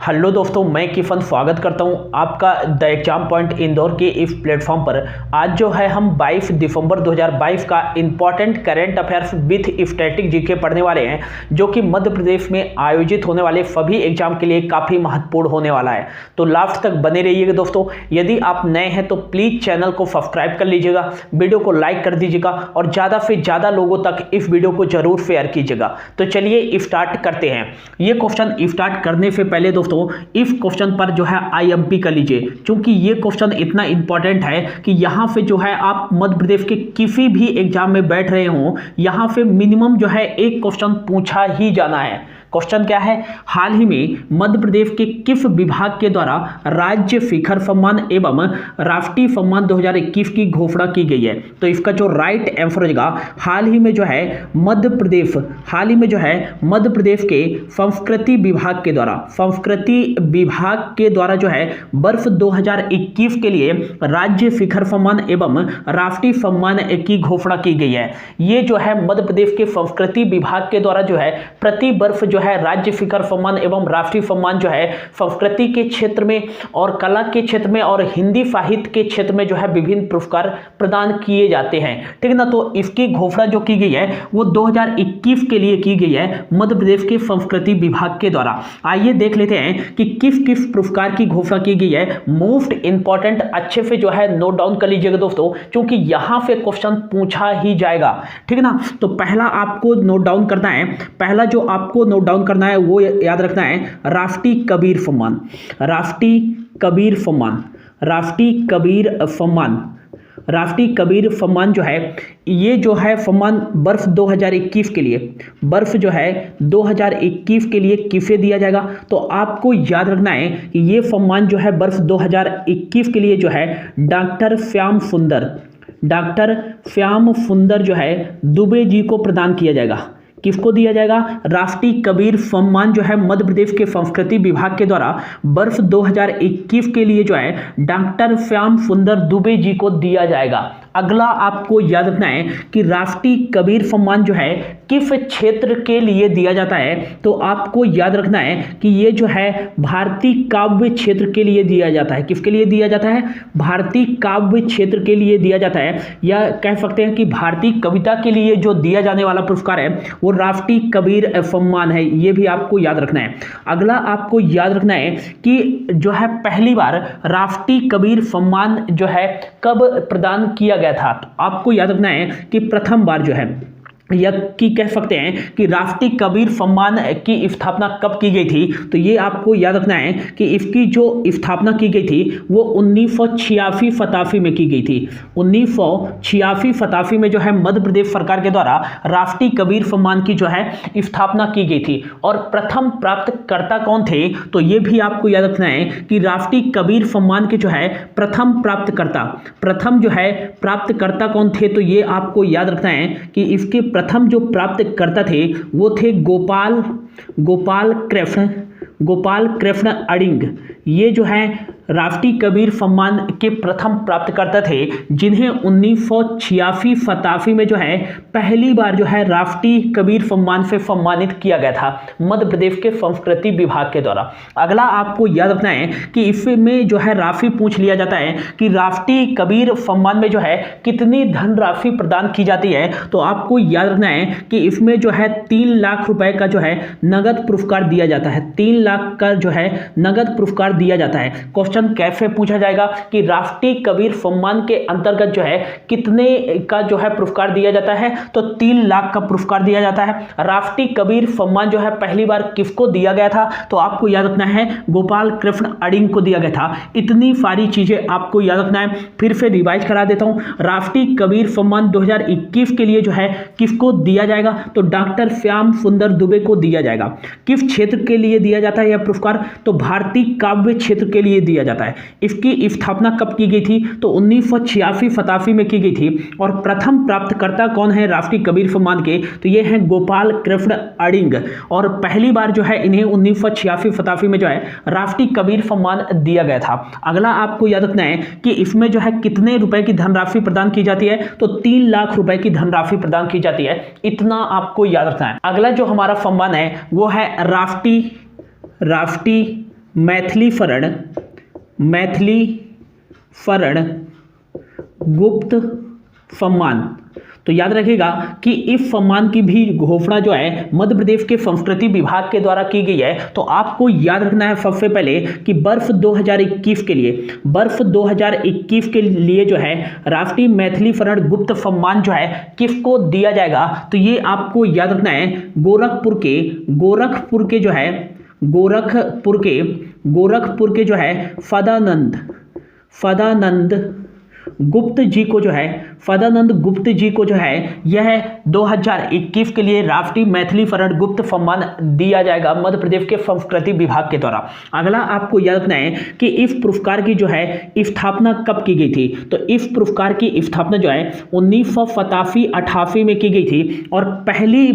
Hello दोस्तों, मैं किफन स्वागत करता हूं आपका द एग्जाम पॉइंट इंदौर के इस प्लेटफॉर्म पर। आज जो है हम 22 दिसंबर 2022 का important current affairs with static GK पढ़ने वाले हैं, जो कि मध्य प्रदेश में आयोजित होने वाले सभी एग्जाम के लिए काफ़ी महत्वपूर्ण होने वाला है। तो लास्ट तक बने रहिएगा दोस्तों। यदि आप नए हैं तो प्लीज़ चैनल को सब्सक्राइब कर लीजिएगा, वीडियो को लाइक कर दीजिएगा और ज़्यादा से ज़्यादा लोगों तक इस वीडियो को जरूर शेयर कीजिएगा। तो चलिए स्टार्ट करते हैं। ये क्वेश्चन स्टार्ट करने से पहले दोस्तों इस क्वेश्चन पर जो है आईएमपी कर लीजिए, क्योंकि ये क्वेश्चन इतना इंपॉर्टेंट है कि यहाँ पे जो है आप मध्य प्रदेश के किसी भी एग्जाम में बैठ रहे हो, यहाँ पे मिनिमम जो है एक क्वेश्चन पूछा ही जाना है। क्वेश्चन क्या है? हाल ही में मध्य प्रदेश के किस विभाग के द्वारा राज्य शिखर सम्मान एवं राष्ट्रीय सम्मान 2021 की घोषणा की गई है? तो इसका जो राइट आंसर होगा, हाल ही में जो है मध्य प्रदेश के संस्कृति विभाग के द्वारा जो है वर्ष 2021 के लिए राज्य शिखर सम्मान एवं राष्ट्रीय सम्मान की घोषणा की गई है। ये जो है मध्य प्रदेश के संस्कृति विभाग के द्वारा जो है प्रति वर्ष जो है राज्य शिखर सम्मान एवं राष्ट्रीय सम्मान जो है संस्कृति के क्षेत्र में और कला के क्षेत्र में और हिंदी साहित्य के क्षेत्र में जो है विभिन्न पुरस्कार प्रदान किए जाते हैं। ठीक है ना? तो इसकी घोषणा जो की गई है वो 2021 के लिए की गई है मध्य प्रदेश के संस्कृति विभाग के द्वारा। आइए देख लेते हैं कि किस किस पुरस्कार की घोषणा की गई है। मोस्ट इंपॉर्टेंट, अच्छे से जो है नोट डाउन कर लीजिएगा दोस्तों, क्योंकि यहां से क्वेश्चन पूछा ही जाएगा। ठीक है ना? तो पहला आपको नोट डाउन करना है, पहला जो आपको नोट डाउन करना है वो याद रखना है राष्ट्रीय कबीर सम्मान। राष्ट्रीय कबीर सम्मान जो है, ये जो है सम्मान वर्ष 2021 के लिए किसे दिया जाएगा? तो आपको याद रखना है कि ये सम्मान जो है वर्ष 2021 के लिए जो है डॉक्टर श्याम सुंदर जो है दुबे जी को प्रदान किया जाएगा। किसको दिया जाएगा? राष्ट्रीय कबीर सम्मान जो है मध्य प्रदेश के संस्कृति विभाग के द्वारा वर्ष 2021 के लिए जो है डॉक्टर श्याम सुंदर दुबे जी को दिया जाएगा। अगला आपको याद रखना है कि राष्ट्रीय कबीर सम्मान जो है किस क्षेत्र के लिए दिया जाता है? तो आपको याद रखना है कि ये जो है भारतीय काव्य क्षेत्र के लिए दिया जाता है। किसके लिए दिया जाता है? भारतीय काव्य क्षेत्र के लिए दिया जाता है, या कह सकते हैं कि भारतीय कविता के लिए जो दिया जाने वाला पुरस्कार है वो राष्ट्रीय कबीर सम्मान है। ये भी आपको याद रखना है। अगला आपको याद रखना है कि जो है पहली बार राष्ट्रीय कबीर सम्मान जो है कब प्रदान किया गया था? तो आपको याद रखना है कि प्रथम बार जो है, या कि कह सकते हैं कि राष्ट्रीय कबीर सम्मान की स्थापना कब की गई थी? तो ये आपको याद रखना है कि इसकी जो स्थापना की गई थी वो 1986-87 में की गई थी। 1986-87 में जो है मध्य प्रदेश सरकार के द्वारा राष्ट्रीय कबीर सम्मान की जो है स्थापना की गई थी। और प्रथम प्राप्तकर्ता कौन थे? तो ये भी आपको याद रखना है कि राष्ट्रीय कबीर सम्मान के जो है प्रथम जो है प्राप्तकर्ता कौन थे? तो ये आपको याद रखना है कि इसके प्रथम जो प्राप्तकर्ता थे वो थे गोपाल कृष्ण अडिंग। ये जो है राष्ट्रीय कबीर सम्मान के प्रथम प्राप्तकर्ता थे, जिन्हें 1986-87 में जो है पहली बार जो है राष्ट्रीय कबीर सम्मान से सम्मानित किया गया था मध्य प्रदेश के संस्कृति विभाग के द्वारा। अगला आपको याद रखना है कि इसमें जो है राशि पूछ लिया जाता है कि राष्ट्रीय कबीर सम्मान में जो है कितनी धनराशि प्रदान की जाती है? तो आपको याद रखना है कि इसमें जो है 3 लाख रुपए का जो है नगद पुरस्कार दिया जाता है। 3 लाख का जो है नगद पुरस्कार दिया जाता है। क्वेश्चन कैसे पूछा जाएगा कि राष्ट्रीय कबीर सम्मान के अंतर्गत जो है कितने का जो है पुरस्कार दिया जाता है? तो 3 लाख का पुरस्कार दिया जाता है। राष्ट्रीय कबीर सम्मान जो है पहली बार किसको दिया गया था? तो आपको याद रखना है गोपाल कृष्ण अडिंग को दिया गया था। इतनी सारी चीजें आपको याद रखना है। फिर से रिवाइज करा देता हूं। राष्ट्रीय कबीर सम्मान 2021 के लिए जो है किसको दिया जाएगा? तो डॉक्टर श्याम सुंदर दुबे को दिया जाएगा। किस क्षेत्र के लिए दिया जाता है यह पुरस्कार? तो भारतीय काव्य क्षेत्र के लिए दिया जाता है। इसकी स्थापना कब की गई थी? तो 1986-87 में की गई थी। और प्रथम प्राप्तकर्ता कौन है राष्ट्रीय कबीर सम्मान के? तो ये हैं गोपाल कृष्ण अडिंग। और पहली बार जो है इन्हें 1986-87 में जो है राष्ट्रीय कबीर सम्मान दिया गया था। अगला आपको याद रखना है कि इसमें जो है कितने रुपए की धनराशि प्रदान की जाती है? तो 3 लाख रुपए की धनराशि प्रदान की जाती है। इतना आपको याद रखना है। अगला जो हमारा सम्मान है वो है राष्ट्रीय मैथिलीफरण गुप्त सम्मान। तो याद रखिएगा कि इस सम्मान की भी घोषणा जो है मध्य प्रदेश के संस्कृति विभाग के द्वारा की गई है। तो आपको याद रखना है सबसे पहले कि वर्ष 2021 के लिए जो है राष्ट्रीय मैथिलीकरण गुप्त सम्मान जो है किसको दिया जाएगा। तो ये आपको याद रखना है गोरखपुर के जो है सदानंद गुप्त जी को जो है यह 2021 के लिए राष्ट्रीय मैथिलीकरण गुप्त सम्मान दिया जाएगा मध्य प्रदेश के संस्कृति विभाग के द्वारा। अगला आपको याद रखना है कि इस पुरस्कार की जो है स्थापना कब की गई थी। तो इस पुरस्कार की स्थापना जो है 1987-88 में की गई थी और पहली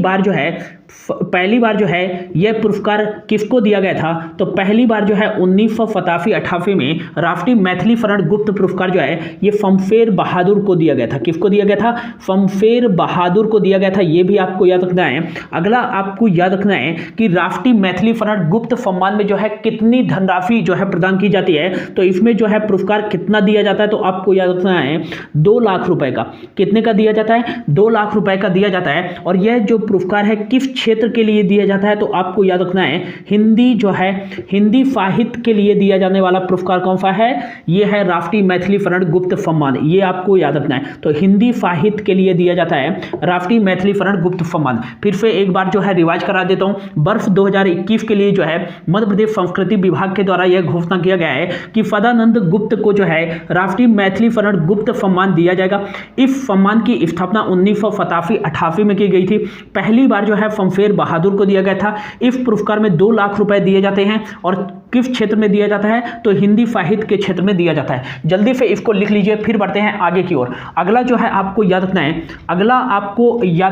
बार जो है यह पुरस्कार किसको दिया गया था। तो पहली बार जो है 1987-88 में राष्ट्रीय मैथिलीकरण गुप्त पुरस्कार जो है ये शमशेर बहादुर को दिया गया था। किसको दिया गया था? शमशेर बहादुर को दिया गया था। ये भी आपको याद रखना है। अगला आपको याद रखना है कि राष्ट्रीय मैथिलीकरण गुप्त सम्मान में जो है कितनी धनराशि जो है प्रदान की जाती है। तो इसमें जो है पुरस्कार कितना दिया जाता है तो आपको याद रखना है 2 लाख रुपए का। कितने का दिया जाता है? 2 लाख रुपए का दिया जाता है। और यह जो पुरस्कार है किस क्षेत्र के लिए दिया जाता है तो आपको याद रखना है हिंदी साहित्य के लिए दिया जाने वाला पुरस्कार कौन सा है? यह है राष्ट्रीय मैथिलीकरण गुप्त सम्मान। ये आपको याद रखना है। तो हिंदी साहित्य के लिए दिया जाता है राष्ट्रीय मैथिलीकरण गुप्त सम्मान। फिर से एक बार जो है रिवाइज करा देता हूं। वर्ष 2021 के लिए जो है मध्य प्रदेश संस्कृति विभाग के द्वारा यह घोषणा किया गया है कि सदानंद गुप्त को जो है राष्ट्रीय मैथिलीकरण गुप्त सम्मान दिया जाएगा। इस सम्मान की स्थापना 1987-88 में की गई थी। पहली बार जो है शमशेर बहादुर को दिया गया था। इस पुरस्कार में 2 लाख रुपए दिए जाते हैं और किस क्षेत्र में दिया जाता है? तो हिंदी साहित्य के क्षेत्र में दिया जाता है। जल्दी से इसको लिख लीजिए। फिर बढ़ते हैं आगे की ओर। अगला जो है आपको याद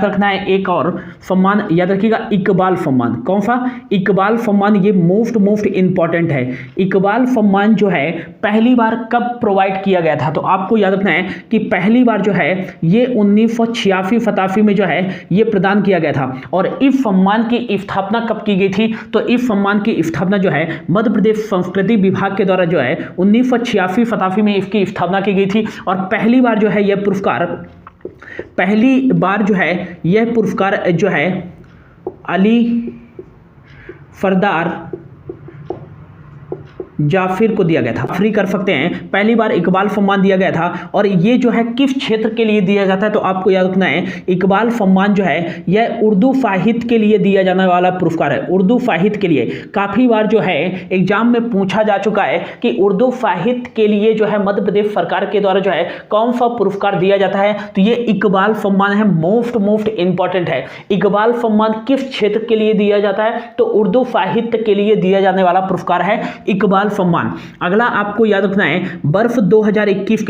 रखना है एक और सम्मान याद रखिएगा, इकबाल सम्मान। कौन सा? इकबाल सम्मान। ये मोस्ट इंपॉर्टेंट है। इकबाल सम्मान जो है पहली बार कब प्रोवाइड किया गया था? तो आपको याद रखना है कि पहली बार जो है ये 1986-87 में जो है ये प्रदान किया गया था। और इस सम्मान की स्थापना कब की गई थी? तो इस सम्मान की स्थापना जो है मध्य प्रदेश संस्कृति विभाग के द्वारा जो है 1986-87 में इसकी स्थापना की गई थी। और पहली बार जो है यह पुरस्कार जो है अली सरदार जाफिर को दिया गया था। फ्री कर सकते हैं। पहली बार इकबाल सम्मान दिया गया था। और ये जो है किस क्षेत्र के लिए दिया जाता है? तो आपको याद रखना है इकबाल सम्मान जो है यह उर्दू साहित्य के लिए दिया जाने वाला पुरस्कार है। उर्दू साहित्य के लिए काफी बार जो है एग्जाम में पूछा जा चुका है कि उर्दू साहित्य के लिए जो है मध्य प्रदेश सरकार के द्वारा जो है कौन सा पुरस्कार दिया जाता है। तो ये इकबाल सम्मान है। मोस्ट इंपॉर्टेंट है। इकबाल सम्मान किस क्षेत्र के लिए दिया जाता है? तो उर्दू साहित्य के लिए दिया जाने वाला पुरस्कार है इकबाल सम्मान। अगला आपको याद रखना है वर्ष 2021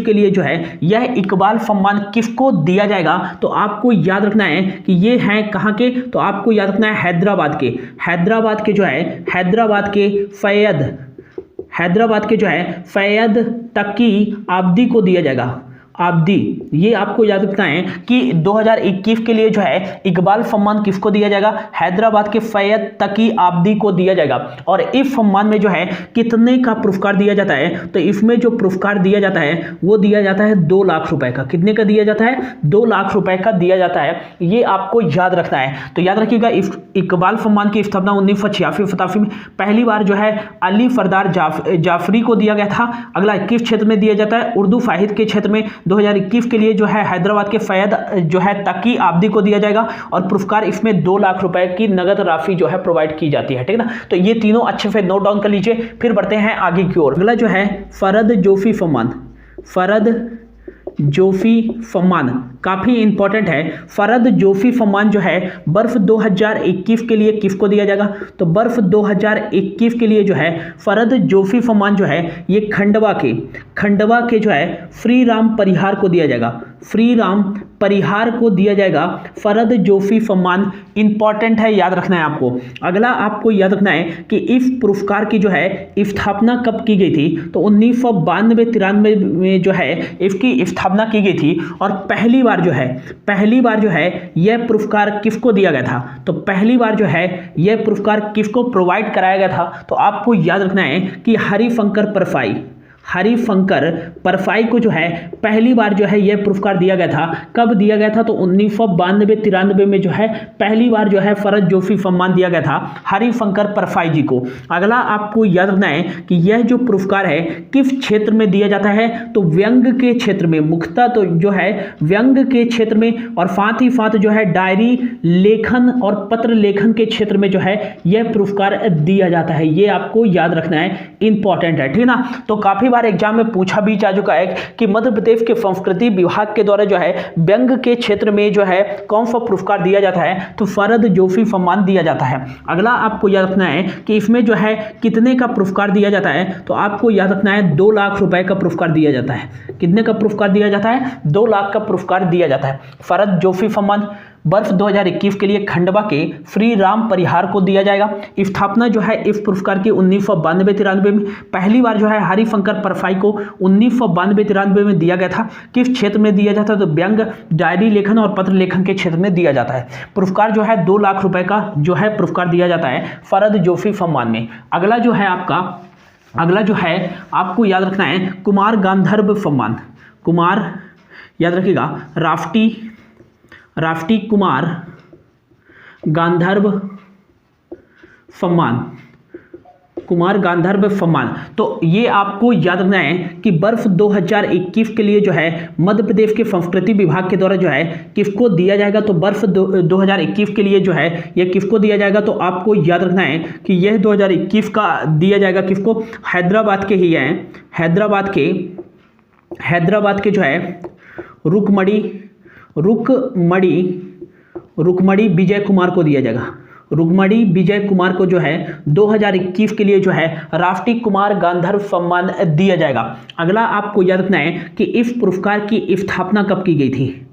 के लिए जो है यह इकबाल सम्मान किसको दिया जाएगा। तो आपको याद रखना है कि ये हैं कहां के? तो आपको याद रखना है हैदराबाद के फैयद तकी आब्दी को दिया जाएगा। ये आपको याद रखना है कि 2021 के लिए जो है इकबाल सम्मान किसको दिया जाएगा? हैदराबाद के फैयद तकी आब्दी को दिया जाएगा। और इस सम्मान में जो है कितने का पुरस्कार दिया जाता है? तो इसमें जो पुरस्कार दिया जाता है वो दिया जाता है 2 लाख रुपए का। कितने का दिया जाता है? 2 लाख रुपए का दिया जाता है। ये आपको याद रखना है। तो याद रखिएगा इस इकबाल सम्मान की स्थापना 1986-87 में पहली बार जो है अली सरदार जाफरी को दिया गया था। अगला किस क्षेत्र में दिया जाता है? उर्दू साहित्य के क्षेत्र में 2021 के लिए जो है हैदराबाद के फैयद जो है तकी आब्दी को दिया जाएगा। और पुरस्कार इसमें 2 लाख रुपए की नगद राशि जो है प्रोवाइड की जाती है। ठीक है ना? तो ये तीनों अच्छे से नोट डाउन कर लीजिए। फिर बढ़ते हैं आगे की ओर। अगला जो है फरद जोशी सम्मान काफी इंपॉर्टेंट है। फरद जोशी सम्मान जो है वर्ष 2021 के लिए किसको दिया जाएगा? तो वर्ष 2021 के लिए जो है फरद जोशी सम्मान जो है ये खंडवा के जो है श्री राम परिहार को दिया जाएगा। फ्री राम परिहार को दिया जाएगा फरद जोशी सम्मान। इंपॉर्टेंट है, याद रखना है आपको। अगला आपको याद रखना है कि इस पुरस्कार की जो है स्थापना कब की गई थी, तो 1992-93 में जो है इसकी स्थापना की गई थी। और पहली बार जो है यह पुरस्कार किसको दिया गया था, तो पहली बार जो है यह पुरस्कार किसको प्रोवाइड कराया गया था, तो आपको याद रखना है कि हरिशंकर परफाई को जो है पहली बार जो है यह पुरस्कार दिया गया था। कब दिया गया था, तो 1992-93 में जो है पहली बार जो है फरद जोशी सम्मान दिया गया था हरिशंकर परफाई जी को। अगला आपको याद रखना है कि यह जो पुरस्कार है किस क्षेत्र में दिया जाता है, तो व्यंग के क्षेत्र में, मुख्यतः तो जो है व्यंग के क्षेत्र में, और साथ ही साथ जो है डायरी लेखन और पत्र लेखन के क्षेत्र में जो है यह पुरस्कार दिया जाता है। यह आपको याद रखना है, इंपॉर्टेंट है, ठीक ना। तो काफी एग्जाम में पूछा भी जा चुका है कि मध्य प्रदेश के संस्कृति विभाग के द्वारा जो है व्यंग के क्षेत्र में जो है कौन सा पुरस्कार दिया जाता है, तो फरद जोशी सम्मान दिया जाता है। अगला आपको याद रखना है कि इसमें जो है कितने का पुरस्कार दिया जाता है, तो आपको याद रखना है 2 लाख रुपए का पुरस्कार दिया जाता है। कितने का पुरस्कार दिया जाता है, 2 लाख का पुरस्कार दिया जाता है। फरद जोशी सम्मान वर्ष 2021 के लिए खंडवा के श्री राम परिहार को दिया जाएगा। स्थापना जो है इस पुरस्कार की 1992-93 में, पहली बार जो है हरिशंकर परफाई को 1992-93 में दिया गया था। किस क्षेत्र में दिया जाता है, तो व्यंग, डायरी लेखन और पत्र लेखन के क्षेत्र में दिया जाता है। पुरस्कार जो है 2 लाख रुपए का जो है पुरस्कार दिया जाता है फरद जोशी सम्मान में। अगला जो है आपको याद रखना है कुमार गांधर्व सम्मान। कुमार याद रखिएगा, राष्ट्रीय कुमार गांधर्व सम्मान, कुमार गांधर्व सम्मान। तो ये आपको याद रखना है कि वर्ष 2021 के लिए जो है मध्य प्रदेश के संस्कृति विभाग के द्वारा जो है किसको दिया जाएगा, तो वर्ष 2021 के लिए जो है यह किसको दिया जाएगा, तो आपको याद रखना है कि यह 2021 का दिया जाएगा किसको, हैदराबाद के ही है, हैदराबाद के जो है रुकमणी विजय कुमार को दिया जाएगा। रुकमणी विजय कुमार को जो है 2021 के लिए जो है राष्ट्रीय कुमार गांधर्व सम्मान दिया जाएगा। अगला आपको याद रखना है कि इस पुरस्कार की स्थापना कब की गई थी।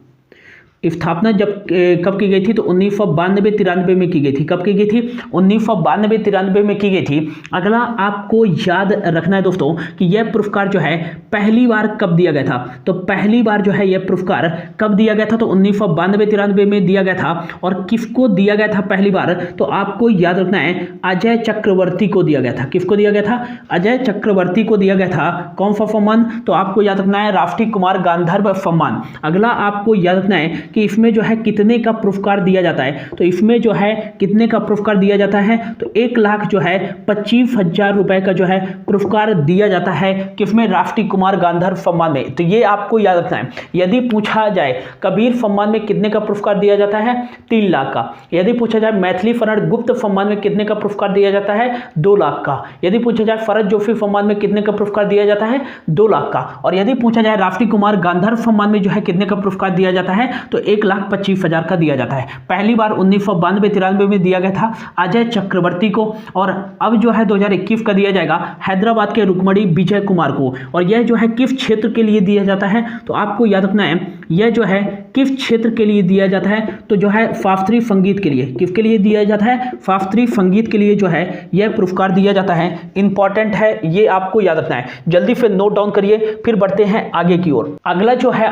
स्थापना कब की गई थी, तो 1992-93 में की गई थी। कब की गई थी, 1992-93 में की गई थी। अगला आपको याद रखना है दोस्तों कि यह पुरस्कार जो है पहली बार कब दिया गया था, तो पहली बार जो है यह पुरस्कार कब दिया गया था, तो 1992-93 में दिया गया था। और किसको दिया गया था पहली बार, तो आपको याद रखना है अजय चक्रवर्ती को दिया गया था। किसको दिया गया था, अजय चक्रवर्ती को दिया गया था। कौन सा सम्मान, तो आपको याद रखना है राष्ट्रीय कुमार गांधर्व सम्मान। अगला आपको याद रखना है कि इसमें जो है कितने का पुरस्कार दिया जाता है, तो इसमें जो है कितने का पुरस्कार दिया जाता है, तो 1 लाख जो है 25,000 रुपए का जो है पुरस्कार दिया जाता है किसमें, राष्ट्रीय कुमार गांधर्व सम्मान में। तो ये आपको याद रखना है। यदि पूछा जाए कबीर सम्मान में कितने का पुरस्कार दिया जाता है, 3 लाख का। यदि पूछा जाए मैथिली फर्नांड गुप्त सम्मान में कितने का पुरस्कार दिया जाता है, 2 लाख का। यदि पूछा जाए फरद जोशी सम्मान में कितने का पुरस्कार दिया जाता है, 2 लाख का। और यदि पूछा जाए राष्ट्रीय कुमार गांधर्व सम्मान में जो है कितने का पुरस्कार दिया जाता है, तो 1,25,000 का दिया जाता है। पहली बार 1992-93 में दिया गया था अजय चक्रवर्ती को, और अब जो है 2021 का दिया जाएगा हैदराबाद के रुकमणी विजय कुमार को। और यह जो है किस क्षेत्र के लिए दिया जाता है, तो आपको याद रखना है यह जो है किस क्षेत्र के लिए दिया जाता है, तो जो है शास्त्रीय संगीत के लिए। किसके लिए दिया जाता है, शास्त्रीय संगीत के लिए जो है यह पुरस्कार दिया जाता है। इंपॉर्टेंट है, ये आपको याद रखना है। जल्दी से नोट डाउन करिए, फिर बढ़ते हैं आगे की ओर। अगला जो है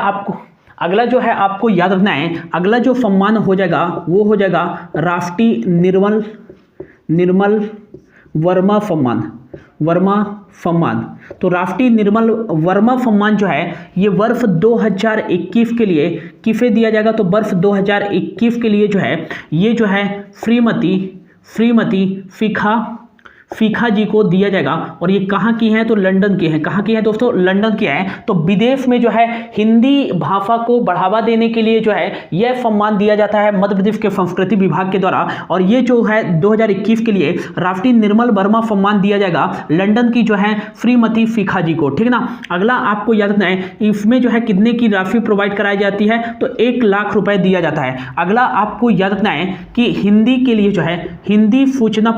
आपको याद रखना है, अगला जो सम्मान हो जाएगा वो हो जाएगा राष्ट्रीय निर्मल वर्मा सम्मान। तो राष्ट्रीय निर्मल वर्मा सम्मान जो है ये वर्ष 2021 के लिए किसे दिया जाएगा, तो वर्ष 2021 के लिए जो है ये जो है श्रीमती फीखा जी को दिया जाएगा। और ये कहाँ की हैं, तो लंदन की हैं। कहाँ की हैं दोस्तों, लंदन की हैं। तो विदेश में जो है हिंदी भाषा को बढ़ावा देने के लिए जो है यह सम्मान दिया जाता है मध्य प्रदेश के संस्कृति विभाग के द्वारा। और ये जो है 2021 के लिए राष्ट्रीय निर्मल वर्मा सम्मान दिया जाएगा लंदन की जो है श्रीमती फीखा जी को, ठीक ना। अगला आपको याद रखना है इसमें जो है कितने की राशि प्रोवाइड कराई जाती है, तो 1 लाख रुपए दिया जाता है। अगला आपको याद रखना है कि हिंदी के लिए जो है हिंदी सूचना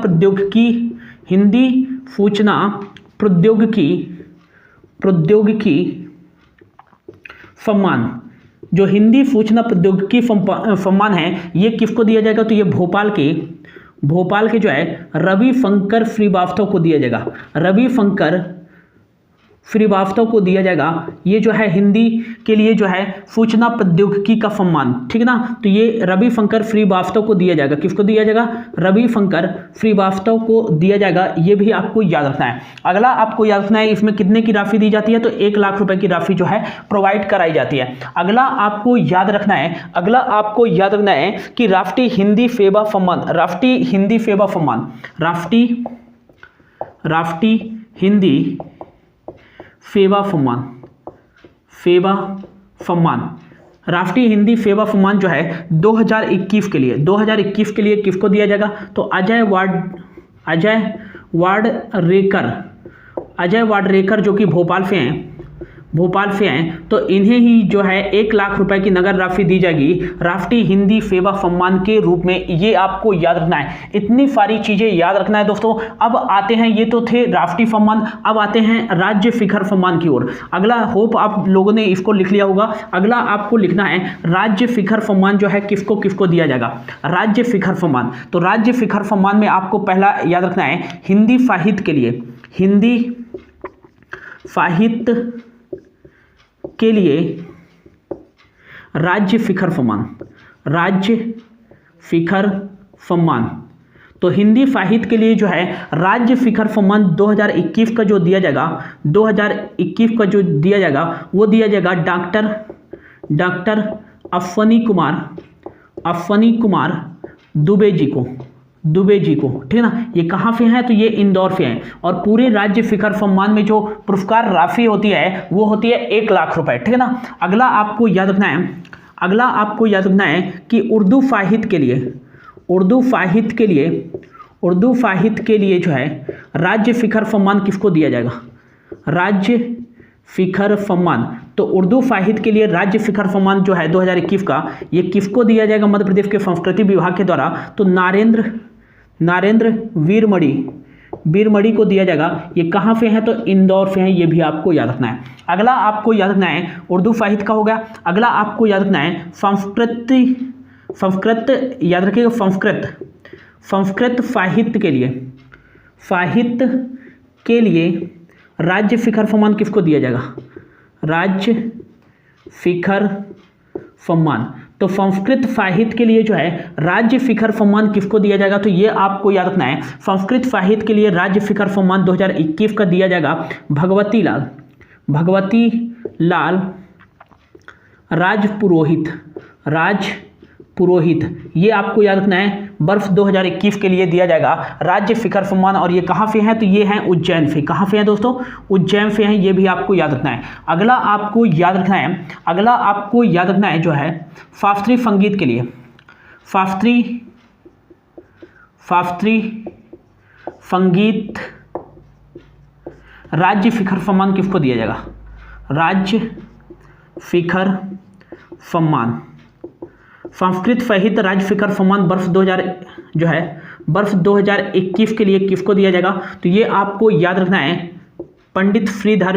प्रौद्योगिकी सम्मान जो हिंदी सूचना प्रौद्योगिकी सम्मान है ये किसको दिया जाएगा, तो ये भोपाल के जो है रविशंकर श्रीवास्तव को दिया जाएगा, रविशंकर श्रीवास्तव को दिया जाएगा। ये जो है हिंदी के लिए जो है सूचना प्रौद्योगिकी का सम्मान, ठीक है ना। तो ये रविशंकर श्रीवास्तव को दिया जाएगा, किसको दिया जाएगा, रविशंकर श्रीवास्तव को दिया जाएगा। ये भी आपको याद रखना है। अगला आपको याद रखना है इसमें कितने की राशि दी जाती है, तो 1 लाख रुपए की राशि जो है प्रोवाइड कराई जाती है। अगला आपको याद रखना है कि राष्ट्रीय हिंदी सेवा सम्मान, राष्ट्रीय हिंदी सेवा सम्मान, राष्ट्रीय हिंदी सेवा सम्मान, राष्ट्रीय हिंदी सेवा सम्मान जो है 2021 के लिए किसको दिया जाएगा, तो अजय वाडरेकर जो कि भोपाल से हैं, तो इन्हें ही जो है 1 लाख रुपए की नगद राशि दी जाएगी राष्ट्रीय हिंदी सेवा सम्मान के रूप में। ये आपको याद रखना है, इतनी सारी चीजें याद रखना है दोस्तों। अब आते हैं, ये तो थे राष्ट्रीय सम्मान, अब आते हैं राज्य शिखर सम्मान की ओर। अगला, होप आप लोगों ने इसको लिख लिया होगा। अगला आपको लिखना है राज्य शिखर सम्मान जो है किसको किसको दिया जाएगा, राज्य शिखर सम्मान। तो राज्य शिखर सम्मान में आपको पहला याद रखना है हिंदी साहित्य के लिए, हिंदी साहित्य के लिए राज्य शिखर सम्मान, तो हिंदी साहित्य के लिए जो है राज्य शिखर सम्मान 2021 का जो दिया जाएगा, 2021 का जो दिया जाएगा वो दिया जाएगा डॉक्टर अश्वनी कुमार दुबे जी को, ठीक है ना। ये कहाँ से हैं, तो ये इंदौर से हैं। और पूरे राज्य शिखर सम्मान में जो पुरस्कार राशि होती है वो होती है 1 लाख रुपए, ठीक है ना। अगला आपको याद रखना है कि उर्दू साहित्य के लिए जो है राज्य शिखर सम्मान किसको दिया जाएगा, राज्य शिखर सम्मान। तो उर्दू साहित्य के लिए राज्य शिखर सम्मान जो है 2021 का, ये किसको दिया जाएगा, मध्य प्रदेश के संस्कृति विभाग के द्वारा, तो नारेंद्र वीरमणि को दिया जाएगा। ये कहाँ से हैं, तो इंदौर से हैं। ये भी आपको याद रखना है। अगला आपको याद रखना है उर्दू साहित्य का हो गया। अगला आपको याद रखना है संस्कृत याद रखिएगा, संस्कृत साहित्य के लिए राज्य शिखर सम्मान किसको दिया जाएगा, राज्य शिखर सम्मान। तो संस्कृत साहित्य के लिए जो है राज्य शिखर सम्मान किसको दिया जाएगा, तो ये आपको याद रखना है। संस्कृत साहित्य के लिए राज्य शिखर सम्मान 2021 का दिया जाएगा भगवती लाल राजपुरोहित, ये आपको याद रखना है। वर्ष 2021 के लिए दिया जाएगा राज्य शिखर सम्मान। और ये कहाँ से हैं, तो ये हैं उज्जैन से। कहाँ से हैं दोस्तों, उज्जैन से हैं। ये भी आपको याद रखना है। अगला आपको याद रखना है जो है शास्त्रीय संगीत के लिए, शास्त्रीय संगीत राज्य शिखर सम्मान किसको दिया जाएगा, राज्य शिखर सम्मान। संस्कृत साहित्य राज्य शिखर सम्मान वर्ष 2021 के लिए किसको दिया जाएगा, तो ये आपको याद रखना है पंडित श्रीधर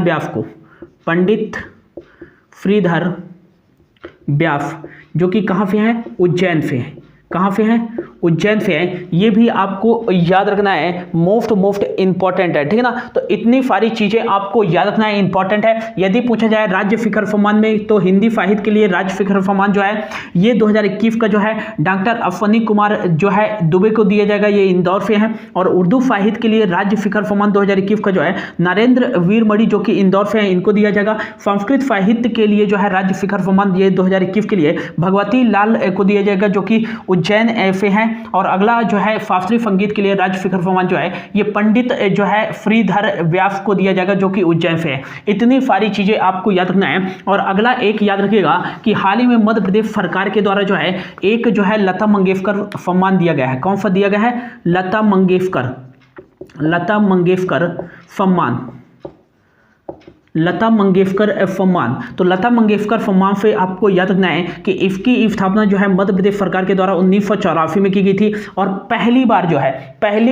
व्यास जो कि कहाँ से हैं, उज्जैन से हैं। कहाँ से हैं, उज्जैन से हैं। ये भी आपको याद रखना है, मोस्ट इंपॉर्टेंट है, ठीक है ना। तो इतनी सारी चीजें आपको याद रखना है, इंपॉर्टेंट है। यदि पूछा जाए राज्य शिखर सम्मान में, तो हिंदी साहित्य के लिए राज्य शिखर सम्मान जो है ये 2021 का जो है डॉक्टर अश्वनी कुमार जो है दुबे को दिया जाएगा, ये इंदौर से हैं। और उर्दू साहित्य के लिए राज्य शिखर सम्मान 2021 का जो है नरेंद्र वीरमणि जो कि इंदौर से हैं, इनको दिया जाएगा। संस्कृत साहित्य के लिए जो है राज्य शिखर सम्मान ये 2021 के लिए भगवती लाल को दिया जाएगा जो कि उज्जैन से हैं। और अगला जो है शास्त्रीय संगीत के लिए राज्य शिखर सम्मान जो है ये पंडित जो है श्रीधर व्यास को दिया जाएगा जो कि उज्जैन से है। इतनी सारी चीजें आपको याद रखना है। और अगला एक याद रखिएगा कि हाल ही में मध्य प्रदेश सरकार के द्वारा जो है एक जो है लता मंगेशकर सम्मान दिया गया है। कौन सा दिया गया है, लता मंगेशकर सम्मान। लता मंगेशकर सम्मान। तो लता मंगेशकर सम्मान से आपको याद रखना है कि इसकी स्थापना जो है मध्य प्रदेश सरकार के द्वारा 1984 में की गई थी। और पहली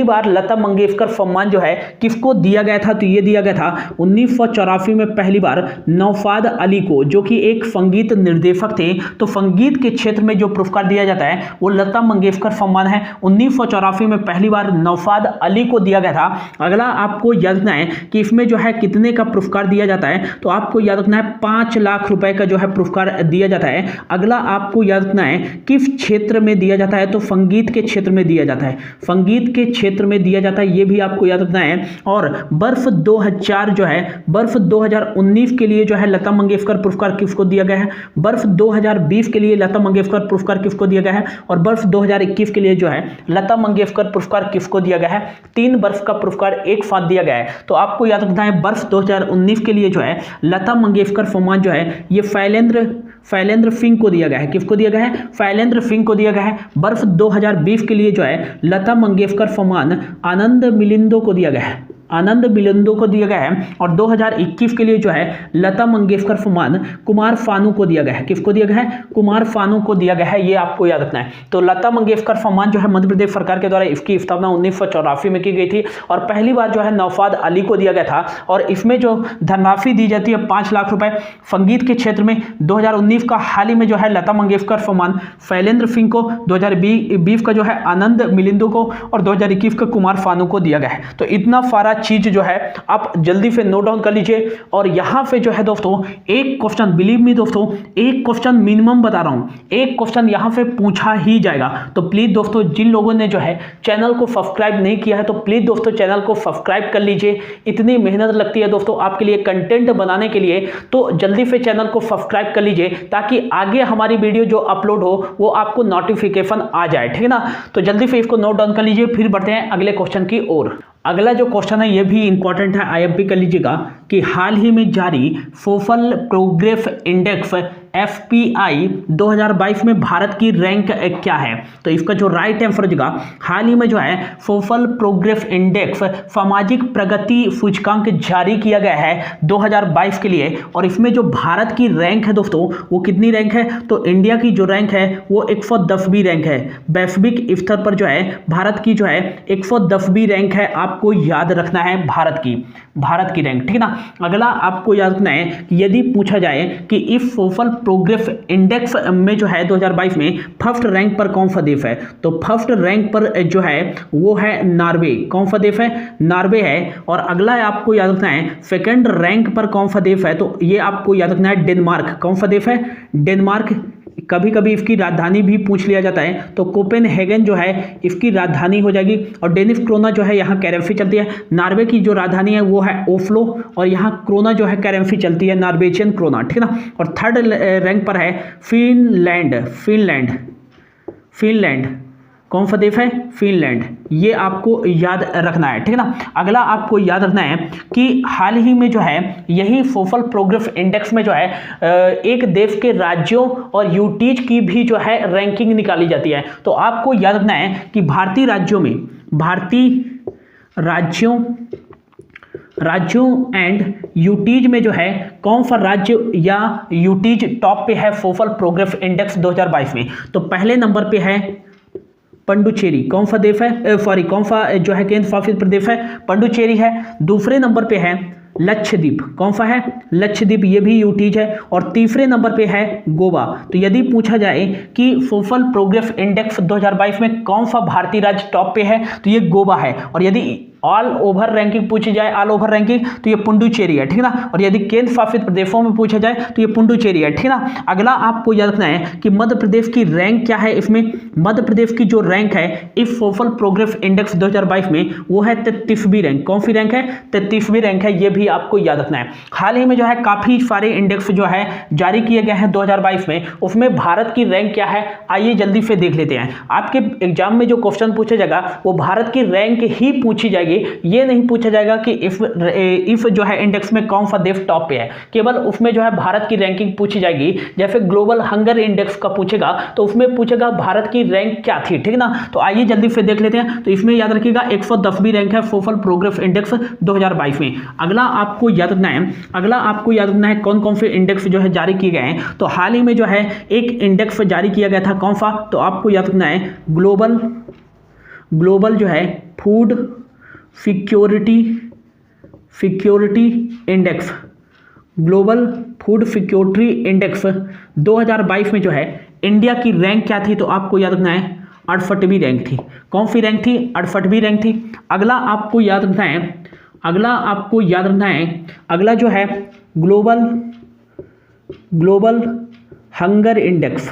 बार लता मंगेशकर सम्मान जो है किसको दिया गया था, तो ये दिया गया था 1984 में पहली बार नौशाद अली को, जो कि एक संगीत निर्देशक थे। तो संगीत के क्षेत्र में जो पुरस्कार दिया जाता है वो लता मंगेशकर सम्मान है। 1984 में पहली बार नौशाद अली को दिया गया था। अगला आपको याद रखना है कि इसमें जो है कितने का पुरस्कार दिया जाता है, तो आपको याद रखना है 5 लाख रुपए का जो है पुरस्कार दिया जाता है। अगला आपको याद रखना है किस क्षेत्र में दिया जाता है, तो संगीत के क्षेत्र में दिया जाता है, संगीत के क्षेत्र में दिया जाता है, ये भी आपको याद रखना है। और वर्ष 2019 के लिए जो है लता मंगेशकर पुरस्कार किसको दिया गया है, वर्ष 2020 के लिए लता मंगेशकर पुरस्कार किसको दिया गया है, और वर्ष 2021 के लिए जो है लता मंगेशकर पुरस्कार किसको दिया गया है। 3 वर्ष का पुरस्कार एक साथ दिया गया है। तो आपको याद रखना है वर्ष 2019 के लिए जो है लता मंगेशकर सम्मान जो है ये शैलेंद्र सिंह को दिया गया है। किसको दिया गया है, शैलेंद्र सिंह को दिया गया है। वर्ष 2020 के लिए जो है लता मंगेशकर सम्मान आनंद मिलिंदो को दिया गया है, आनंद मिलिंदो को दिया गया है। और 2021 के लिए जो है लता मंगेशकर सम्मान कुमार सानू को दिया गया है। किसको दिया गया है, कुमार सानू को दिया गया है, ये आपको याद रखना है। तो लता मंगेशकर सम्मान जो है मध्य प्रदेश सरकार के द्वारा इसकी स्थापना 1984 में की गई थी और पहली बार जो है नौशाद अली को दिया गया था। और इसमें जो धनराशि दी जाती है 5 लाख रुपए। संगीत के क्षेत्र में 2019 का हाल ही में जो है लता मंगेशकर सम्मान शैलेंद्र सिंह को, 2020 का जो है आनंद मिलिंदो को और 2021 का कुमार सानू को दिया गया है। तो इतना सारा चीज जो है आप जल्दी से नोट डाउन कर लीजिए। और यहां पे जो है दोस्तों एक क्वेश्चन, बिलीव मी दोस्तों, एक क्वेश्चन मिनिमम बता रहा हूं, एक क्वेश्चन यहां पे पूछा ही जाएगा। तो प्लीज दोस्तों जिन लोगों ने जो है चैनल को सब्सक्राइब नहीं किया है तो प्लीज दोस्तों चैनल को सब्सक्राइब कर लीजिए। इतनी मेहनत लगती है दोस्तों आपके लिए कंटेंट बनाने के लिए, तो जल्दी से चैनल को सब्सक्राइब कर लीजिए ताकि आगे हमारी वीडियो जो अपलोड हो वो आपको नोटिफिकेशन आ जाए, ठीक है ना। तो जल्दी से इसको नोट डाउन कर लीजिए। फिर बढ़ते हैं अगले क्वेश्चन की ओर। अगला जो क्वेश्चन है ये भी इंपॉर्टेंट है, आईएमपी कर लीजिएगा कि हाल ही में जारी सोशल प्रोग्रेस इंडेक्स FPI 2022 में भारत की रैंक क्या है। तो इसका जो राइट आंसर हो जाएगा, हाल ही में जो है सोशल प्रोग्रेस इंडेक्स सामाजिक प्रगति सूचकांक जारी किया गया है 2022 के लिए। और इसमें जो भारत की रैंक है दोस्तों वो कितनी रैंक है, तो इंडिया की जो रैंक है वो 110वीं रैंक है। वैश्विक स्तर पर जो है भारत की जो है 110वीं रैंक है, आपको याद रखना है भारत की रैंक, ठीक है ना। अगला आपको याद रखना है कि यदि पूछा जाए कि इस सोशल प्रोग्रेस इंडेक्स में जो है 2022 में फर्स्ट रैंक पर कौन सा देश है, तो फर्स्ट रैंक पर जो है वो है नॉर्वे। कौन सा देश है, नॉर्वे है। और अगला आपको याद रखना है सेकंड रैंक पर कौन सा देश है, तो ये आपको याद रखना है डेनमार्क। कौन सा देश है, डेनमार्क। कभी कभी इसकी राजधानी भी पूछ लिया जाता है, तो कोपेनहेगन जो है इसकी राजधानी हो जाएगी। और डेनिश क्रोना जो है यहाँ करेंसी चलती है। नॉर्वे की जो राजधानी है वो है ओस्लो और यहाँ क्रोना जो है करेंसी चलती है, नॉर्वेजियन क्रोना, ठीक है ना। और थर्ड रैंक पर है फिनलैंड। कौन सा देश है, फिनलैंड। ये आपको याद रखना है, ठीक है ना। अगला आपको याद रखना है कि हाल ही में जो है यही सोशल प्रोग्रेस इंडेक्स में जो है एक देश के राज्यों और यूटीज की भी जो है रैंकिंग निकाली जाती है। तो आपको याद रखना है कि भारतीय राज्यों एंड यूटीज में जो है कौन सा राज्य या यूटीज टॉप पे है सोशल प्रोग्रेस इंडेक्स 2022 में। तो पहले नंबर पे है पंडुचेरी। कौन सा देश है, कौन सा जो है केंद्र शासित प्रदेश है, पंडुचेरी है। दूसरे नंबर पे है लक्षद्वीप। कौन सा है, लक्षद्वीप, ये भी यूटीज है। और तीसरे नंबर पे है गोवा। तो यदि पूछा जाए कि सोशल प्रोग्रेस इंडेक्स 2022 में कौन सा भारतीय राज्य टॉप पे है, तो ये गोवा है। और यदि ऑल ओवर रैंकिंग पूछी जाए, ऑल ओवर रैंकिंग, तो ये पुडुचेरी है, ठीक है ना। और यदि केंद्र शासित प्रदेशों में पूछा जाए तो ये पुडुचेरी है, ठीक है ना। अगला आपको याद रखना है कि मध्य प्रदेश की रैंक क्या है। इसमें मध्य प्रदेश की जो रैंक है इस सोशल प्रोग्रेस इंडेक्स 2022 में वो है 33वीं रैंक। कौन सी रैंक है, 33वीं रैंक है, ये भी आपको याद रखना है। हाल ही में जो है काफी सारे इंडेक्स जो है जारी किए गए हैं 2022 में, उसमें भारत की रैंक क्या है, आइए जल्दी से देख लेते हैं। आपके एग्जाम में जो क्वेश्चन पूछा जाएगा वो भारत की रैंक ही पूछी जाएगी। ये नहीं पूछा जाएगा कि इफ जो है इंडेक्स में कौन सा देश टॉप पे है, केवल उसमें जो है भारत की रैंकिंग पूछी जाएगी। जैसे ग्लोबल हंगर इंडेक्स का पूछेगा तो उसमें पूछेगा भारत की रैंक क्या थी, ठीक ना। तो आइए जल्दी से देख लेते हैं। तो इसमें याद रखिएगा 110वीं रैंक है सोशल प्रोग्रेस इंडेक्स 2022 में। अगला आपको याद रखना है कौन कौन से इंडेक्स जो है जारी किए गए हैं। तो हाल ही में जो है एक इंडेक्स जारी किया गया था, कौन सा, तो आपको याद रखना है ग्लोबल जो है food security index, global food security index 2022 में जो है इंडिया की रैंक क्या थी, तो आपको याद रखना है 68वीं रैंक थी। कौन सी रैंक थी? 68वीं रैंक थी। अगला आपको याद रखना है अगला जो है ग्लोबल हंगर इंडेक्स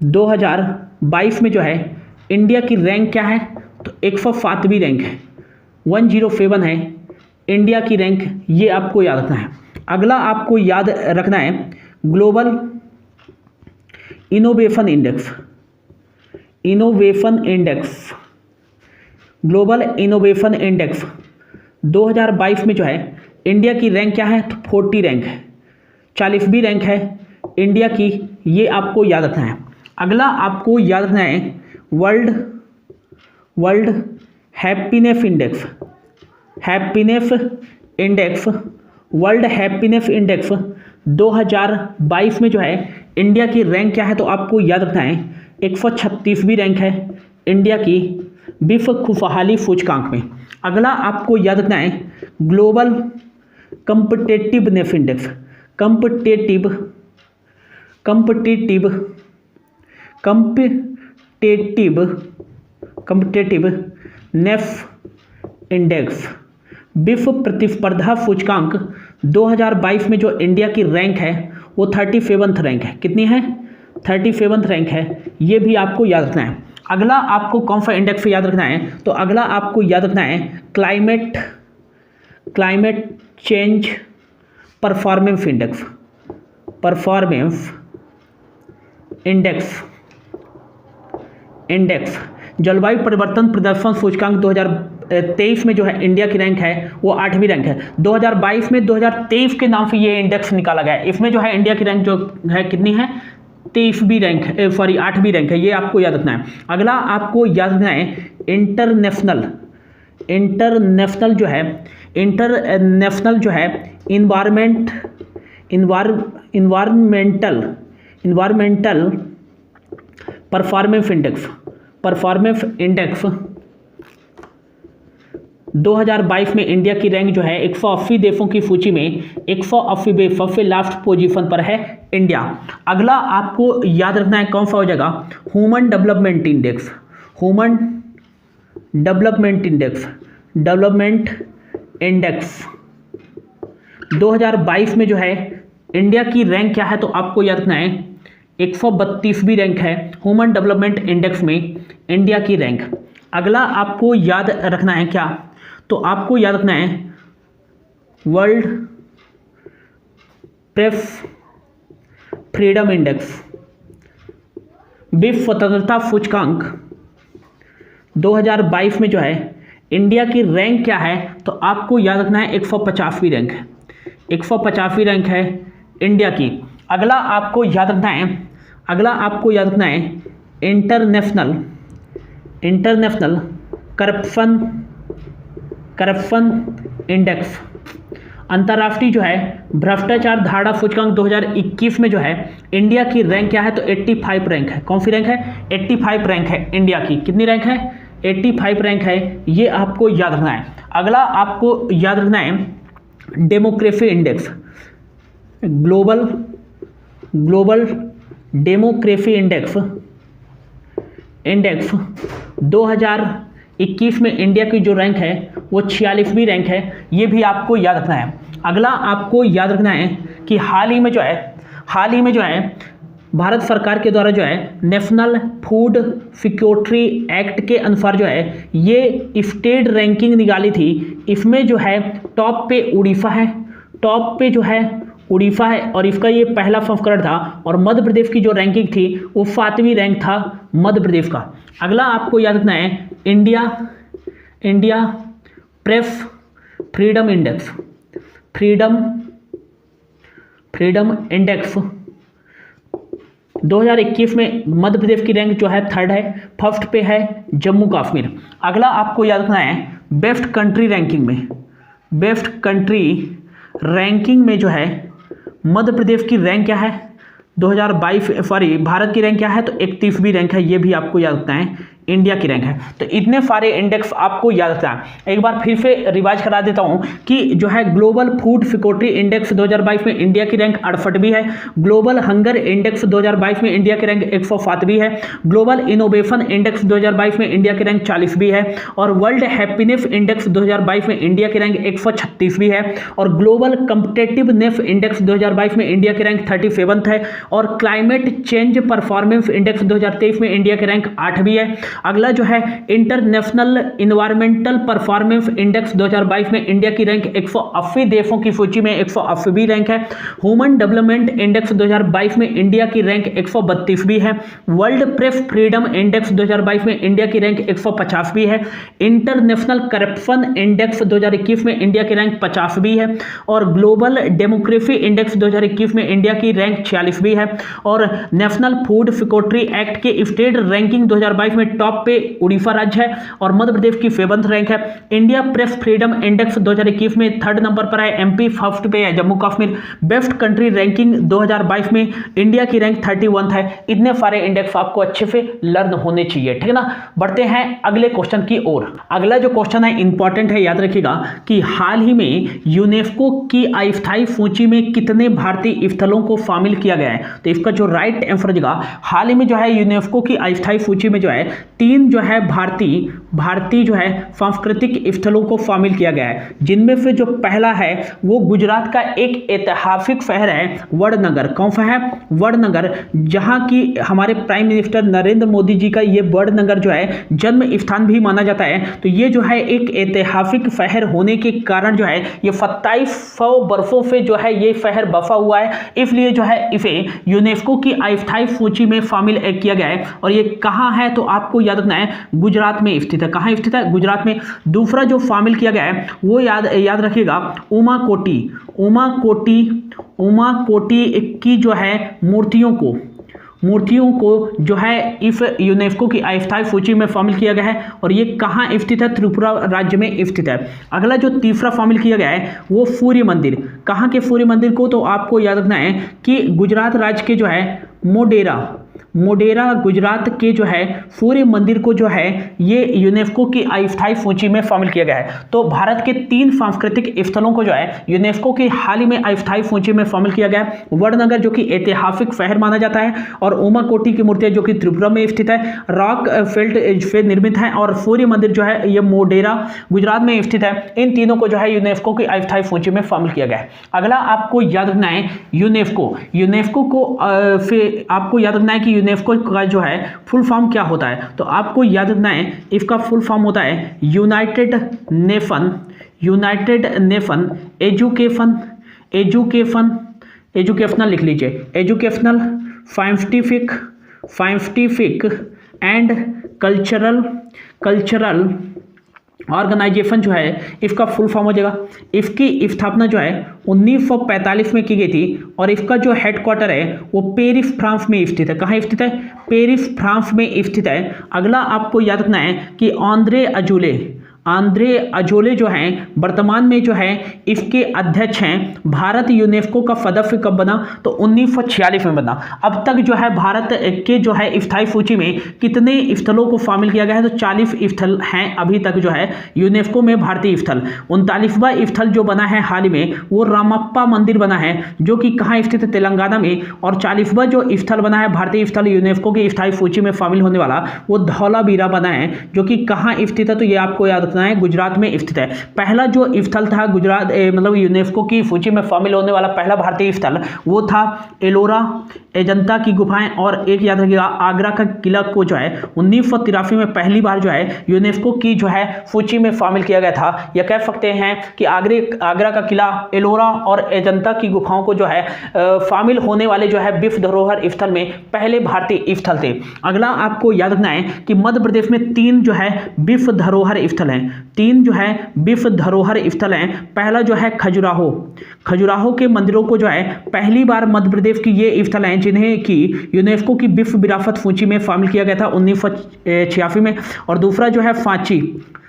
2022 में जो है इंडिया की रैंक क्या है, तो 107वीं रैंक है, 107 है इंडिया की रैंक, ये आपको याद रखना है। अगला आपको याद रखना है global innovation index, global innovation index 2022 में जो है इंडिया की रैंक क्या है, तो 40 रैंक है, 40वीं रैंक है इंडिया की, ये आपको याद रखना है। अगला आपको याद रखना है वर्ल्ड हैप्पीनेस इंडेक्स 2022 में जो है इंडिया की रैंक क्या है, तो आपको याद रखना है 136वीं रैंक है इंडिया की विश्व खुशहाली सूचकांक में। अगला आपको याद रखना है global competitiveness index, competitiveness index विश्व प्रतिस्पर्धा सूचकांक 2022 में जो इंडिया की रैंक है वो 37th रैंक है। कितनी है? 37th रैंक है, ये भी आपको याद रखना है। अगला आपको कौन सा इंडेक्स याद रखना है, तो अगला आपको याद रखना है क्लाइमेट चेंज परफॉर्मेंस इंडेक्स जलवायु परिवर्तन प्रदर्शन सूचकांक 2023 में जो है इंडिया की रैंक है वो 8वीं रैंक है। 2022 में 2023 के नाम से ये इंडेक्स निकाला गया है। इसमें जो है इंडिया की रैंक जो है कितनी है, 23वीं रैंक है, 8वीं रैंक है, ये आपको याद रखना है। अगला आपको याद रखना है इंटरनेशनल जो है इन्वायरमेंटल परफॉर्मेंस इंडेक्स 2022 में इंडिया की रैंक जो है 180 देशों की सूची में 180 देशों से लास्ट पोजीशन पर है इंडिया। अगला आपको याद रखना है कौन सा हो जाएगा, ह्यूमन डेवलपमेंट इंडेक्स 2022 में जो है इंडिया की रैंक क्या है, तो आपको याद रखना है 132वीं रैंक है ह्यूमन डेवलपमेंट इंडेक्स में इंडिया की रैंक। अगला आपको याद रखना है क्या, तो आपको याद रखना है वर्ल्ड प्रेस फ्रीडम इंडेक्स विश्व स्वतंत्रता सूचकांक 2022 में जो है इंडिया की रैंक क्या है, तो आपको याद रखना है 150वीं रैंक है, 150वीं रैंक है इंडिया की। अगला आपको याद रखना है इंटरनेशनल करप्शन इंडेक्स अंतर्राष्ट्रीय जो है भ्रष्टाचार धारणा सूचकांक 2021 में जो है इंडिया की रैंक क्या है, तो 85 रैंक है। कौन सी रैंक है? 85 रैंक है इंडिया की। कितनी रैंक है? 85 रैंक है, ये आपको याद रखना है। अगला आपको याद रखना है democracy index, global democracy index 2021 में इंडिया की जो रैंक है वो 46वीं रैंक है, ये भी आपको याद रखना है। अगला आपको याद रखना है कि हाल ही में जो है भारत सरकार के द्वारा जो है नेशनल फूड सिक्योरिटी एक्ट के अनुसार जो है ये स्टेट रैंकिंग निकाली थी। इसमें जो है टॉप पे उड़ीसा है और इसका ये पहला संस्करण था। और मध्य प्रदेश की जो रैंकिंग थी वो 7वीं रैंक था मध्य प्रदेश का। अगला आपको याद रखना है India press freedom index, freedom index 2021 में मध्य प्रदेश की रैंक जो है 3rd है, फर्स्ट पे है जम्मू कश्मीर। अगला आपको याद रखना है बेस्ट कंट्री रैंकिंग में जो है मध्य प्रदेश की रैंक क्या है 2022, भारत की रैंक क्या है तो 31वीं रैंक है, ये भी आपको याद रखना है। इंडिया की रैंक है। तो इतने सारे इंडेक्स आपको याद रखना है। एक बार फिर से रिवाइज करा देता हूं कि जो है ग्लोबल फूड सिक्योरिटी इंडेक्स 2022 में इंडिया की रैंक 68वीं है, ग्लोबल हंगर इंडेक्स 2022 में इंडिया की रैंक 107वीं है, ग्लोबल इनोवेशन इंडेक्स 2022 में इंडिया की रैंक 40वीं है, और वर्ल्ड हैप्पीनेस इंडेक्स 2022 में इंडिया की रैंक 136वीं है, और ग्लोबल कम्पिटेटिवनेस इंडेक्स 2022 में इंडिया की रैंक 37th है, और क्लाइमेट चेंज परफॉर्मेंस इंडेक्स 2023 में इंडिया की रैंक 8वीं है। अगला जो है इंटरनेशनल इन्वायरमेंटल परफॉर्मेंस इंडेक्स 2022 में इंडिया की रैंक 180 देशों की सूची में 180वीं रैंक है। ह्यूमन डेवलपमेंट इंडेक्स 2022 में इंडिया की रैंक 132वीं है। वर्ल्ड प्रेस फ्रीडम इंडेक्स 2022 में इंडिया की रैंक 150वीं है। इंटरनेशनल करप्शन इंडेक्स 2021 में इंडिया की रैंक 50वीं है, और ग्लोबल डेमोक्रेसी इंडेक्स 2021 में इंडिया की रैंक 46वीं है, और नेशनल फूड सिक्योरिटी एक्ट के स्टेट रैंकिंग 2022 में टॉप पे उड़ीसा राज्य है, और मध्य प्रदेश की 7th रैंक है। इंडिया प्रेस फ्रीडम इंडेक्स 2021 में 3rd नंबर पर है, एमपी फर्स्ट पे है, Jammu Kashmir. Best country ranking 2022 में इंडिया की रैंक 31 है। इतने सारे इंडेक्स आपको अच्छे से लर्न होने चाहिए, ठीक है ना। बढ़ते हैं अगले क्वेश्चन की ओर। अगला जो क्वेश्चन है इंपॉर्टेंट है, याद रखिएगा कि हाल ही में यूनेस्को की अस्थायी सूची में कितने भारतीय स्थलों को शामिल किया गया है। तो इसका जो राइट आंसर हो जाएगा, हाल ही में जो है यूनेस्को की अस्थायी सूची में जो है 3 जो है भारतीय जो है सांस्कृतिक स्थलों को शामिल किया गया है, जिनमें से जो पहला है वो गुजरात का एक ऐतिहासिक शहर है वडनगर। कौन सा है? वडनगर, जहां की हमारे प्राइम मिनिस्टर नरेंद्र मोदी जी का ये वडनगर जो है जन्म स्थान भी माना जाता है। तो ये जो है एक ऐतिहासिक शहर होने के कारण जो है ये 2700 वर्षों से जो है ये शहर बसा हुआ है, इसलिए जो है इसे यूनेस्को की अस्थायी सूची में शामिल किया गया है। और ये कहाँ है तो आपको याद रखना है गुजरात में स्थित है। कहाँ स्थित है? गुजरात में। दूसरा जो शामिल किया गया है वो याद रखिएगा उमा कोटी की जो है मूर्तियों को जो है इस यूनेस्को की अस्थायी सूची में शामिल किया गया है, और ये कहाँ स्थित है? त्रिपुरा राज्य में स्थित है। अगला जो तीसरा शामिल किया गया है वो सूर्य मंदिर। कहाँ के सूर्य मंदिर को? तो आपको याद रखना है कि गुजरात राज्य के जो है मोडेरा गुजरात के जो है सूर्य मंदिर को जो है ये यूनेस्को की अस्थायी सूची में शामिल किया गया है। तो भारत के 3 सांस्कृतिक स्थलों को जो है यूनेस्को की हाल ही में अस्थायी सूची में शामिल किया गया है। वडनगर जो कि ऐतिहासिक शहर माना जाता है, और उमा कोटी की मूर्तियां जो कि त्रिपुरा में स्थित है, रॉक फेल्ट से निर्मित है, और सूर्य मंदिर जो है ये मोडेरा गुजरात में स्थित है। इन तीनों को जो है यूनेस्को की अस्थायी सूची में शामिल किया गया है। अगला आपको याद रखना है यूनेस्को को आपको याद रखना है कि यूनेस्को का जो है फुल फॉर्म क्या होता है। तो आपको याद रखना है इसका फुल फॉर्म होता है यूनाइटेड नेशन एजुकेशनल लिख लीजिए, educational scientific and cultural organization जो है इसका फुल फॉर्म हो जाएगा। इसकी स्थापना जो है 1945 में की गई थी, और इसका जो हेडक्वार्टर है वो पेरिस फ्रांस में स्थित है। कहाँ स्थित है? पेरिस फ्रांस में स्थित है। अगला आपको याद रखना है कि आंद्रे अजोले जो हैं वर्तमान में जो है इसके अध्यक्ष हैं। भारत यूनेस्को का सदस्य कब बना? तो 1946 में बना। अब तक जो है भारत के जो है स्थायी सूची में कितने स्थलों को शामिल किया गया है? तो 40 स्थल हैं अभी तक जो है यूनेस्को में भारतीय स्थल। 39वां स्थल जो बना है हाल ही में वो रामप्पा मंदिर बना है, जो कि कहाँ स्थित है? तेलंगाना में। और 40वां जो स्थल बना है भारतीय स्थल यूनेस्को की स्थायी सूची में शामिल होने वाला वो धौलावीरा बना है, जो कि कहाँ स्थित है? तो ये आपको याद रखना है, गुजरात में स्थित है। पहला जो स्थल था गुजरात मतलब यूनेस्को की सूची में शामिल होने वाला पहला भारतीय स्थल वो था एलोरा, अजंता की गुफाएं और एक याद रखिएगा आगरा का किला को जो है 1983 में पहली बार जो है यूनेस्को की जो है सूची में शामिल किया गया था। यह कह सकते हैं कि आगरा का किला, एलोरा और अजंता की गुफाओं को जो है शामिल होने वाले जो है विश्व धरोहर स्थल में पहले भारतीय स्थल थे। अगला आपको याद रखना है कि मध्य प्रदेश में 3 जो है विश्व धरोहर स्थल हैं, 3 जो है विश्व धरोहर स्थल हैं। पहला जो है खजुराहो, खजुराहो के मंदिरों को जो है पहली बार मध्य प्रदेश की ये स्थल हैं जिन्हें की यूनेस्को की विश्व विरासत सूची में शामिल किया गया था 1986 में। और दूसरा जो है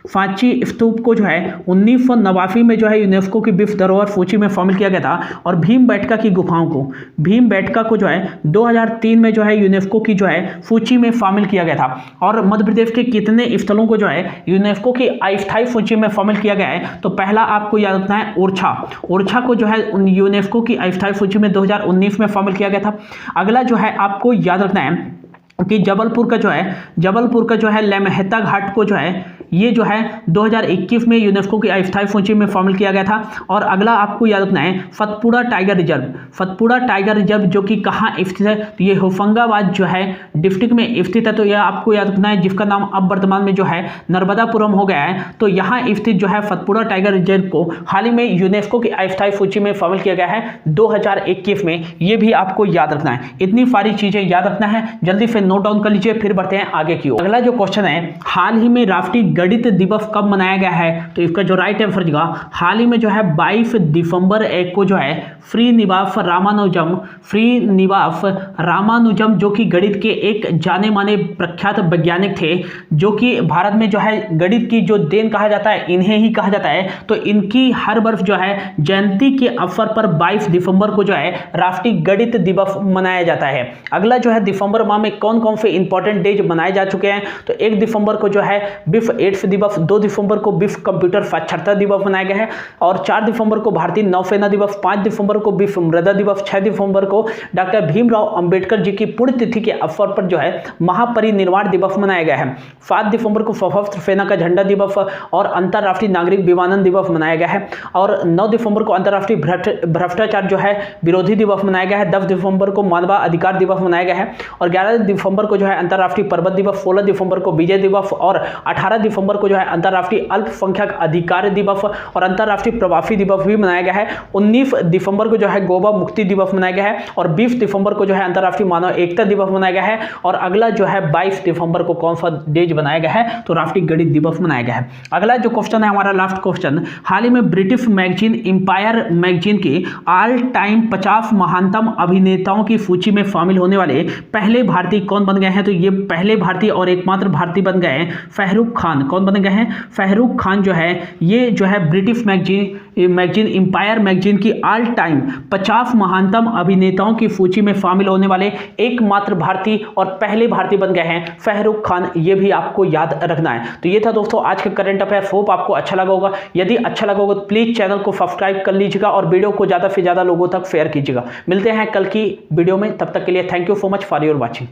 सांची स्तूप को जो है 1989 में जो है यूनेस्को की विश्व धरोहर सूची में शामिल किया गया था। और भीमबेटका की गुफाओं को, भीमबेटका को जो है 2003 में जो है यूनेस्को की जो है सूची में शामिल किया गया था। और मध्य प्रदेश के कितने स्थलों को जो है यूनेस्को की अस्थायी सूची में शामिल किया गया है, तो पहला आपको याद रखना है ओरछा, ओरछा को जो है यूनेस्को की अस्थायी सूची में 2019 में शामिल किया गया था। अगला जो है आपको याद रखना है कि जबलपुर का जो है लेमहता घाट को जो है ये जो है 2021 में यूनेस्को की अस्थायी सूची में शामिल किया गया था। और अगला आपको याद रखना है Satpura tiger reserve, Satpura tiger reserve जो कि कहाँ स्थित है, तो ये होशंगाबाद जो है डिस्ट्रिक्ट में स्थित है। तो यह आपको याद रखना है, जिसका नाम अब वर्तमान में जो है नर्मदापुरम हो गया है। तो यहाँ स्थित जो है सतपुड़ा टाइगर रिजर्व को हाल ही में यूनेस्को की अस्थायी सूची में शामिल किया गया है 2021 में। ये भी आपको याद रखना है। इतनी सारी चीजें याद रखना है, जल्दी से नोट डाउन कर लीजिए, फिर बढ़ते हैं आगे की ओर। अगला जो क्वेश्चन है, हाल ही में राष्ट्रीय गणित दिवस कब मनाया गया है, तो इसका जो राइट आंसर होगा हाल ही में जो है 22 दिसंबर को जो है श्रीनिवास रामानुजम जो कि गणित के एक जाने माने प्रख्यात वैज्ञानिक थे, जो कि भारत में जो है गणित की जो देन कहा जाता है इन्हें ही कहा जाता है। तो इनकी हर वर्ष जो है जयंती के अवसर पर 22 दिसंबर को जो है राष्ट्रीय गणित दिवस मनाया जाता है। अगला जो है दिसंबर माह में कौन कौन से इंपॉर्टेंट डेज मनाए जा चुके हैं, तो 1 दिसंबर को जो है विश्व एड्स दिवस, 2 दिसंबर को विश्व कंप्यूटर साक्षरता दिवस मनाया गया है, और 4 दिसंबर को भारतीय नौसेना दिवस, 5 दिसंबर को विश्व मृदा दिवस, 6 दिसंबर को डॉक्टर भीमराव अंबेडकर जी की पुण्यतिथि के अवसर पर जो है महापरिनिर्वाण दिवस मनाया गया है, 7 दिसंबर को सशस्त्र सेना का झंडा दिवस और अंतर्राष्ट्रीय नागरिक विमानन दिवस मनाया गया है, और 9 दिसंबर को अंतर्राष्ट्रीय भ्रष्टाचार जो है विरोधी दिवस मनाया गया है, 10 दिसंबर को मानवाधिकार दिवस मनाया गया है, और 11 दिसंबर को जो है अंतर्राष्ट्रीय पर्वत दिवस, 16 दिसंबर को विजय दिवस, और 18 दिसंबर को जो है अंतर्राष्ट्रीय अल्पसंख्यक अधिकार दिवस और अंतर्राष्ट्रीय प्रवासी दिवस भी मनाया गया है, 19 दिसंबर को जो है गोवा मुक्ति दिवस मनाया गया है, और 20 दिसंबर को जो है अंतर्राष्ट्रीय मानव एकता दिवस मनाया गया है, और अगला जो है 22 दिसंबर को कौन सा डेज बनाया गया है, तो राष्ट्रीय गणित दिवस मनाया गया है। अगला जो क्वेश्चन है हमारा लास्ट क्वेश्चन, हाल ही में ब्रिटिश मैगजीन एम्पायर मैगजीन की ऑल टाइम 50 महानतम अभिनेताओं की सूची में शामिल होने वाले पहले भारतीय कौन बन गए हैं, तो ये पहले भारतीय और एकमात्र भारतीय बन गए हैं शाहरुख खान। कौन बन गए हैं? शाहरुख खान जो है ये जो है ब्रिटिश मैगजीन एम्पायर मैगजीन की ऑल टाइम 50 महानतम अभिनेताओं की सूची में शामिल होने वाले एकमात्र भारतीय और पहले भारतीय बन गए हैं शाहरुख खान। ये भी आपको याद रखना है। तो ये था दोस्तों आज का करंट अफेयर। होप आपको अच्छा लगा होगा। यदि अच्छा लगा होगा तो प्लीज चैनल को सब्सक्राइब कर लीजिएगा और वीडियो को ज्यादा से ज्यादा लोगों तक शेयर कीजिएगा। मिलते हैं कल की वीडियो में, तब तक के लिए thank you so much for your watching.